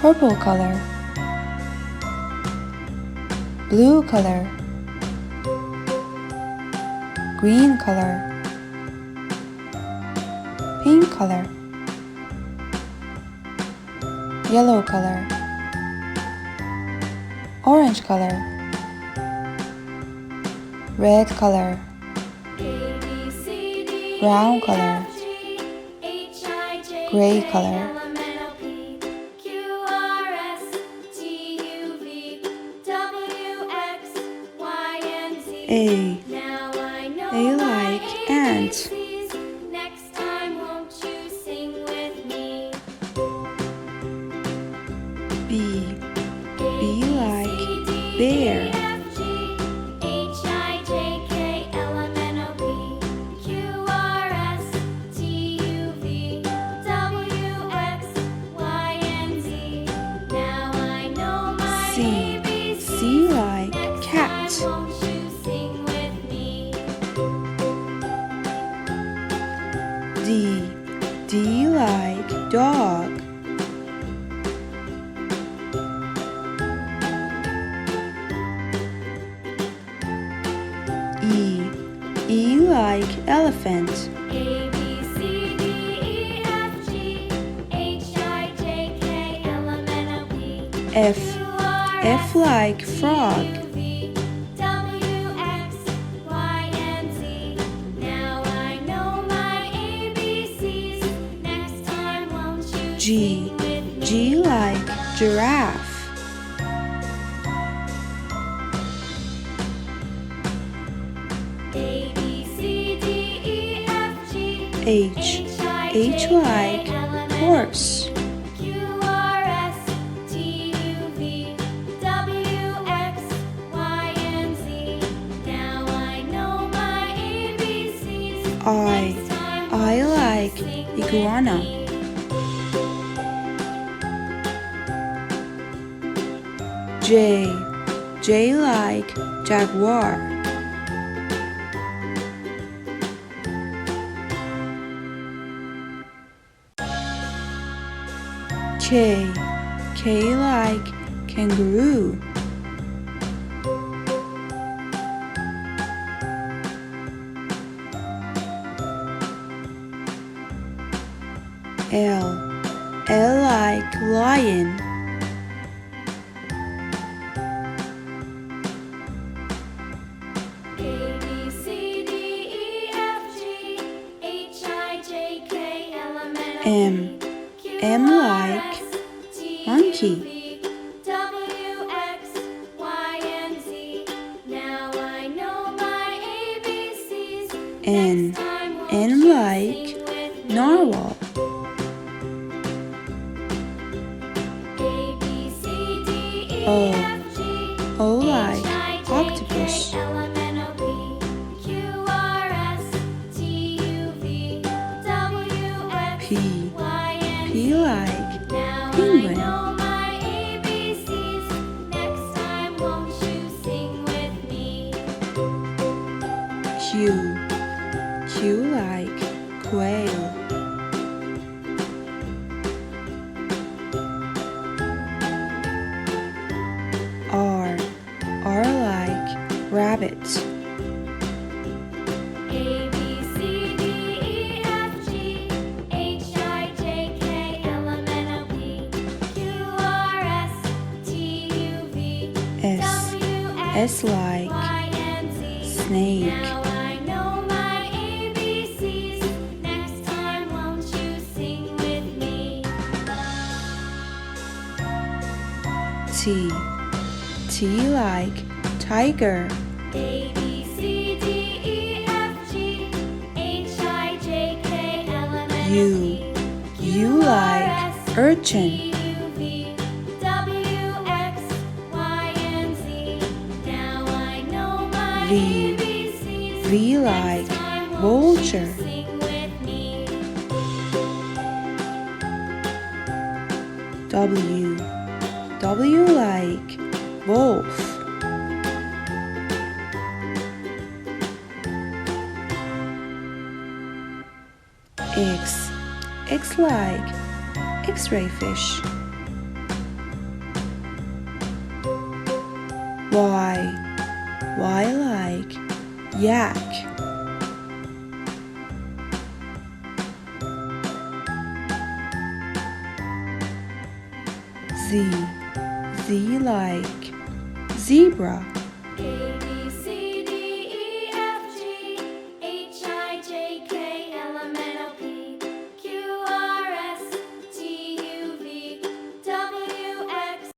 purple color, blue color, green color, pink color, yellow color, orange color, red color, brown color, gray color, A like ant. Next time won't you sing with me? B like bear. C like cat. D like dog. E like elephant. A, B, C, D, E, F, G, H, I, J, K, L, M, N, O, P, F like frog. U, V, W, X, Y, and Z. Now I know my ABCs. Next time won't you sing with me? G like giraffe. A, B, C, D, E, F, G, H like horse. Q, R, S, T, U, V, W, X, Y, and Z. Now I know my ABCs. I like iguana. J like jaguar. K like kangaroo. L like lion. A, B, C, D, E, F, G, H, I, J, K, L, M, N, O, P, M like monkey. W, X, Y, and Z. Now I know my ABCs. N like narwhal. A, B, C, D, E, F, G, O like H, I, J, octopus. K, L, M, N, O, P, Q, R, S, T, U, V, W, X, Y, and P Z. like Now penguin. I know my ABCs. Next time won't you sing with me? Q like quail. R like rabbit. A, B, C, D, E, F, G, H, I, J, K, L, M, N, O, P, Q, R, S, T, U, V, W, S X, like Y, and Z. snake. Now I know my ABCs. Next time won't you sing with me? T like tiger. A, B, C, D, E, F, G, H, I, J, K, L, M, N, O, P, U like urchin. T, U, V, W, X, Y, and Z. Now I know my ABCs. V like vulture. Sing with me. W like wolf. X like X-ray fish. Y like yak. Z like zebra. Z